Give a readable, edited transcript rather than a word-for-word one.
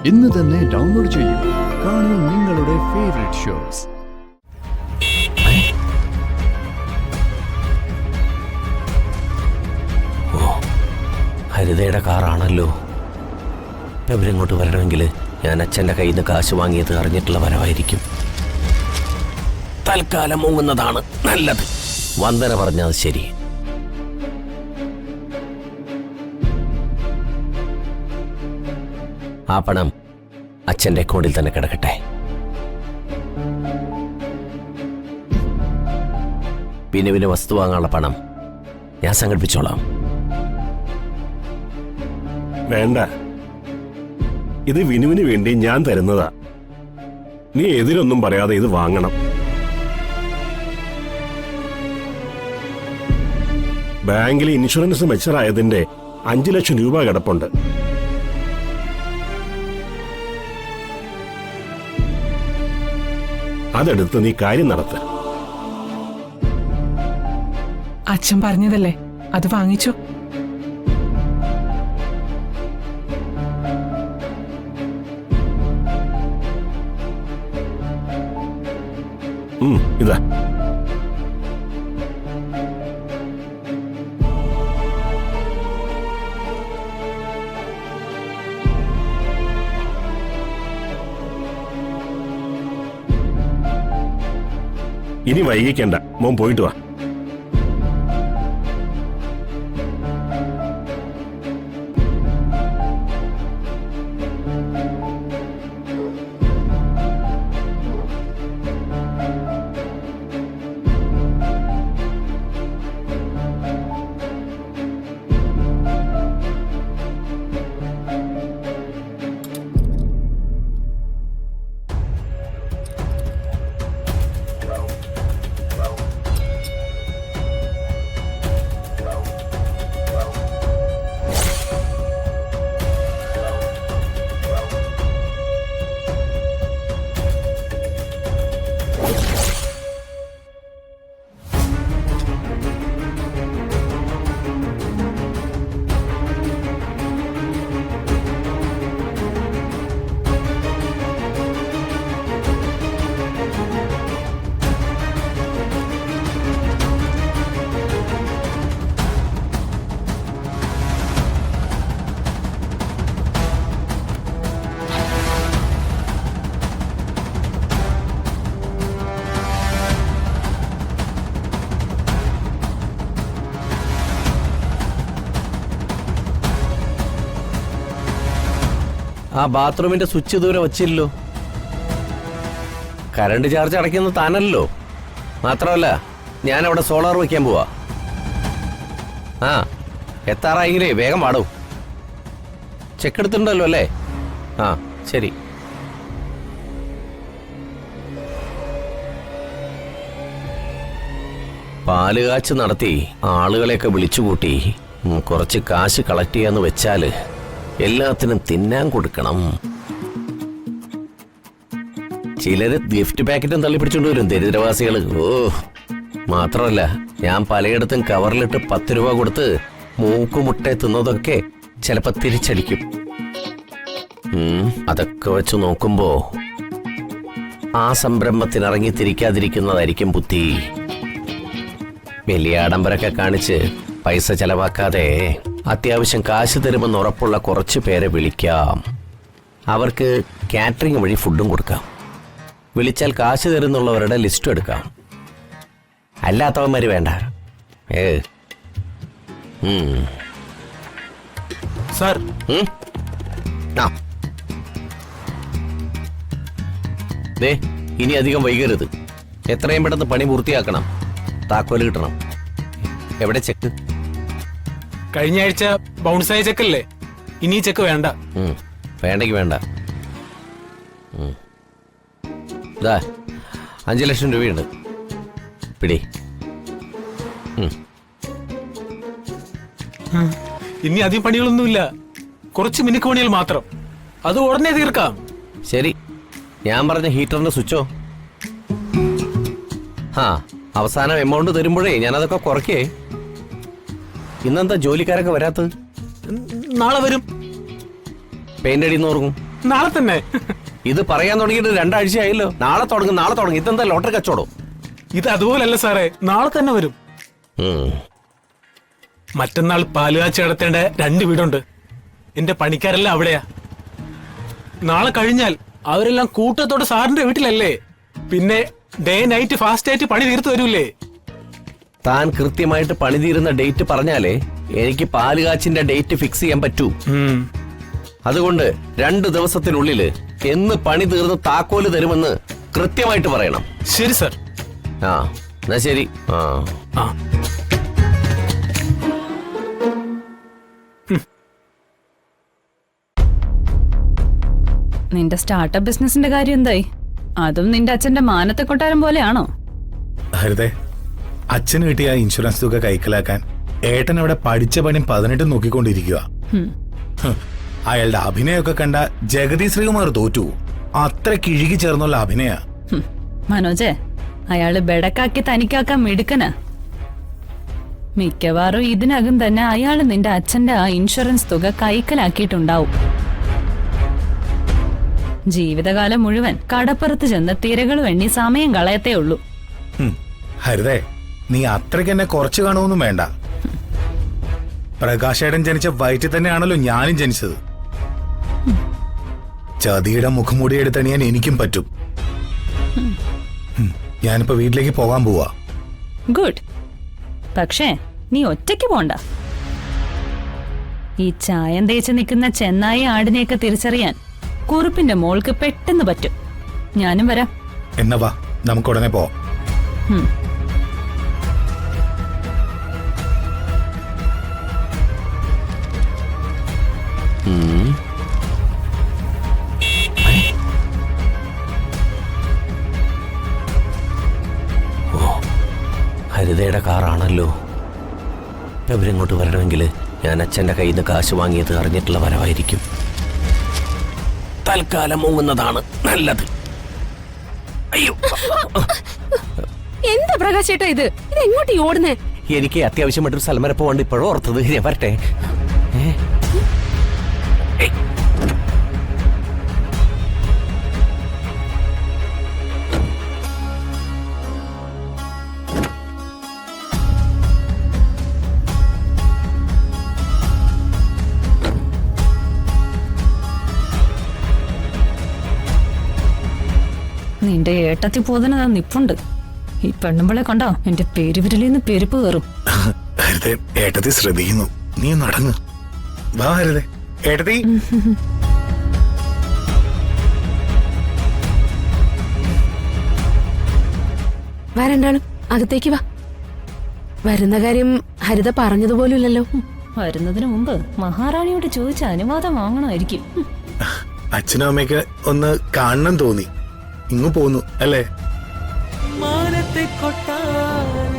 ഇന്ന് തന്നെ ഡൗൺലോഡ് ചെയ്യൂ. കാണൂ നിങ്ങളുടെ ഫേവറേറ്റ് ഷോസ്. ഹരിതയുടെ കാറാണല്ലോ. ഇവരിങ്ങോട്ട് വരണമെങ്കിൽ ഞാൻ അച്ഛൻ്റെ കയ്യിൽ നിന്ന് കാശ് വാങ്ങിയത് അറിഞ്ഞിട്ടുള്ള വരവായിരിക്കും. തൽക്കാലം മുങ്ങുന്നതാണ് നല്ലത്. വന്ദന പറഞ്ഞത് ശരി. ആ പണം അച്ഛൻ്റെ അക്കൗണ്ടിൽ തന്നെ കിടക്കട്ടെ. പിന്നെ വസ്തു വാങ്ങാനുള്ള പണം ഞാൻ സംഘടിപ്പിച്ചോളാം. വേണ്ട, ഇത് വിനുവിന് വേണ്ടി ഞാൻ തരുന്നതാ. നീ എതിരൊന്നും പറയാതെ ഇത് വാങ്ങണം. ബാങ്കിൽ ഇൻഷുറൻസ് മെച്ചറായതിന്റെ 5 ലക്ഷം രൂപ കിടപ്പുണ്ട്. അതെടുത്ത് നീ കാര്യം നടത്ത. അച്ഛൻ പറഞ്ഞതല്ലേ, അത് വാങ്ങിച്ചു. ഇതാ ഇനി വൈകിക്കണ്ട, മോൻ പോയിട്ട് വാ. ആ ബാത്റൂമിന്റെ സ്വിച്ച് ദൂരെ വച്ചില്ലല്ലോ. കറണ്ട് ചാർജ് അടയ്ക്കുന്നത് താനല്ലോ. മാത്രമല്ല ഞാൻ അവിടെ സോളാർ വയ്ക്കാൻ പോവാ. ആ എത്താറായെങ്കിലേ വേഗം പാടൂ. ചെക്ക് എടുത്തിട്ടുണ്ടല്ലോ അല്ലേ? ആ ശരി. പാല് കാച്ച് നടത്തി ആളുകളെയൊക്കെ വിളിച്ചുകൂട്ടി കുറച്ച് കാശ് കളക്ട് ചെയ്യാന്ന് വെച്ചാല് എല്ലാത്തിനും തിന്നാൻ കൊടുക്കണം. ചിലര് ഗിഫ്റ്റ് പാക്കറ്റും തള്ളിപ്പിടിച്ചോണ്ട് വരും ദരിദ്രവാസികൾ. ഓ മാത്രമല്ല ഞാൻ പലയിടത്തും കവറിലിട്ട് 10 രൂപ കൊടുത്ത് മൂക്കുമുട്ട തിന്നതൊക്കെ ചിലപ്പോ തിരിച്ചടിക്കും. അതൊക്കെ വെച്ച് നോക്കുമ്പോ ആ സംരംഭത്തിനിറങ്ങി തിരിക്കാതിരിക്കുന്നതായിരിക്കും ബുദ്ധി. വലിയ ആഡംബരമൊക്കെ കാണിച്ച് പൈസ ചെലവാക്കാതെ അത്യാവശ്യം കാശ് തരുമെന്ന് ഉറപ്പുള്ള കുറച്ച് പേരെ വിളിക്കാം. അവർക്ക് കാറ്ററിംഗ് വഴി ഫുഡും കൊടുക്കാം. വിളിച്ചാൽ കാശ് തരുന്നുള്ളവരുടെ ലിസ്റ്റ് എടുക്കാം. അല്ലാത്തവന്മാര് വേണ്ട. സാർ ദേ ഇനി അധികം വൈകരുത്. എത്രയും പെട്ടെന്ന് പണി പൂർത്തിയാക്കണം. താക്കോല് കിട്ടണം. എവിടെ ചെക്ക്? കഴിഞ്ഞ ആഴ്ച ബൗൺസായ ചെക്കല്ലേ, ഇനി ചെക്ക് വേണ്ട. വേണ്ടെങ്കിൽ വേണ്ട. 5 ലക്ഷം രൂപയുണ്ട്. പിടി. ഇനി അധികം പണികളൊന്നുമില്ല, കുറച്ച് മിനുക്ക് പണികൾ മാത്രം. അത് ഉടനെ തീർക്കാം. ശരി, ഞാൻ പറഞ്ഞ ഹീറ്ററിന്റെ സ്വിച്ചോ? അവസാനം എമൗണ്ട് തരുമ്പോഴേ ഞാനതൊക്കെ കുറയ്ക്കേ. ഇന്നെന്താ ജോലിക്കാരൊക്കെ വരാത്തത്? നാളെ വരും. പെയിന്റ് അടിന്ന് ഓർക്കും. നാളെ തന്നെ. ഇത് പറയാൻ തുടങ്ങിയിട്ട് 2 ആഴ്ചയായല്ലോ. നാളെ തുടങ്ങും. ഇതെന്താ ലോട്ടറി കച്ചവടം? ഇത് അതുപോലല്ല സാറേ, നാളെ തന്നെ വരും. മറ്റന്നാൾ പാലുകാച്ചി നടത്തേണ്ട 2 വീടുണ്ട്. എന്റെ പണിക്കാരെല്ലാം അവിടെയാ. നാളെ കഴിഞ്ഞാൽ അവരെല്ലാം കൂട്ടത്തോടെ സാറിന്റെ വീട്ടിലല്ലേ. പിന്നെ ഡേ നൈറ്റ് ഫാസ്റ്റ് ആയിട്ട് പണി തീർത്തു വരൂലേ. താൻ കൃത്യമായിട്ട് പണി തീരുന്ന ഡേറ്റ് പറഞ്ഞാലേ എനിക്ക് പാലുകാച്ചിന്റെ ഡേറ്റ് ഫിക്സ് ചെയ്യാൻ പറ്റൂ. അതുകൊണ്ട് 2 ദിവസത്തിനുള്ളില് എന്ന് പണി തീർന്ന് താക്കോല് തരുമെന്ന് കൃത്യമായിട്ട് പറയണം. ശരി സർ. ആ എന്നാ ശരി. ആ നിന്റെ സ്റ്റാർട്ടപ്പ് ബിസിനസിന്റെ കാര്യം എന്തായി? അതും നിന്റെ അച്ഛന്റെ മാനത്തെ കൊട്ടാരം പോലെയാണോ? ഹരിതേ, അച്ഛന് കിട്ടിയ ഇൻഷുറൻസ് തുക കൈക്കലാക്കാൻ ഏട്ടൻ അവിടെ പഠിച്ച പണി 18 നോക്കിക്കൊണ്ടിരിക്കുക. അയാളുടെ അഭിനയൊക്കെ കണ്ട ജഗതി ശ്രീകുമാർ തോറ്റു. അത്ര കിഴുകി ചേർന്നുള്ള അഭിനയ. മനോജെ, അയാള് ബെടക്കാക്കി തനിക്കാക്കാൻ മിടുക്കന. മിക്കവാറും ഇതിനകം തന്നെ അയാള് നിന്റെ അച്ഛന്റെ ആ ഇൻഷുറൻസ് തുക കൈക്കലാക്കിയിട്ടുണ്ടാവും. ജീവിതകാലം മുഴുവൻ കടപ്പുറത്ത് ചെന്ന് തിരകൾ എണ്ണി സമയം കളയത്തേ ഉള്ളൂ. ഹരിതേ, നീ അത്രയ്ക്ക് എന്നെ കുറച്ചു കാണുമൊന്നും വേണ്ട. പ്രകാശേട്ടൻ ജനിച്ച വയറ്റിൽ തന്നെയാണല്ലോ ഞാനും ജനിച്ചത്. ചതിയുടെ മുഖംമൂടി എടുത്തണിയാൻ എനിക്കും പറ്റും. ഞാനിപ്പോ വീട്ടിലേക്ക് പോകാൻ പോവാ. ഗുഡ്. പക്ഷേ നീ ഒറ്റയ്ക്ക് പോണ്ട. ഈ ചായം തേച്ച് നിൽക്കുന്ന ചെന്നായി ആടിനെയൊക്കെ തിരിച്ചറിയാൻ കുറുപ്പിന്റെ മോൾക്ക് പെട്ടെന്ന് പറ്റും. ഞാനും വരാം. എന്നാ വാ, നമുക്ക് ഉടനെ പോവാം. ഹരിതയുടെ കാറാണല്ലോ. ഇവരിങ്ങോട്ട് വരണമെങ്കിൽ ഞാൻ അച്ഛന്റെ കയ്യിൽ നിന്ന് കാശ് വാങ്ങിയത് അറിഞ്ഞിട്ടുള്ള വരവായിരിക്കും. തൽക്കാലം മുങ്ങുന്നതാണ് നല്ലത്. അയ്യോ, എന്താ പ്രകാശേട്ടാ ഇത്? എങ്ങോട്ട് ഓടുന്നേ? എനിക്ക് അത്യാവശ്യമായിട്ടൊരു സ്ഥലം വരെ പോകണ്ട്. ഇപ്പോഴും ഓർത്തത്. ഞാൻ വരട്ടെ. നിന്റെ ഏട്ടത്തി പോതനതാ നിപ്പുണ്ട്. ഈ പെണ്ണുമ്പളെ കണ്ടോ എന്റെ പെരുവിരലിന്ന് പെരുപ്പ് കയറും. ഹരിതേ, ഏട്ടത്തി ശ്രദ്ധിക്കുന്നു. നീ നടങ്ങ്. വാ ഹരിതേ. ഏട്ടത്തി. വരണ്ടാളും അകത്തേക്ക് വാ. വരുന്ന കാര്യം ഹരിത പറഞ്ഞതുപോലുമില്ലല്ലോ. വരുന്നതിന് മുമ്പ് മഹാറാണിയോട് ചോദിച്ച അനുവാദം വാങ്ങണമായിരിക്കും. അച്ഛനും അമ്മയ്ക്ക് ഒന്ന് കാണണം തോന്നി. ഇങ്ങു പോന്നു അല്ലേ? മാനത്തെ കൊട്ടാരം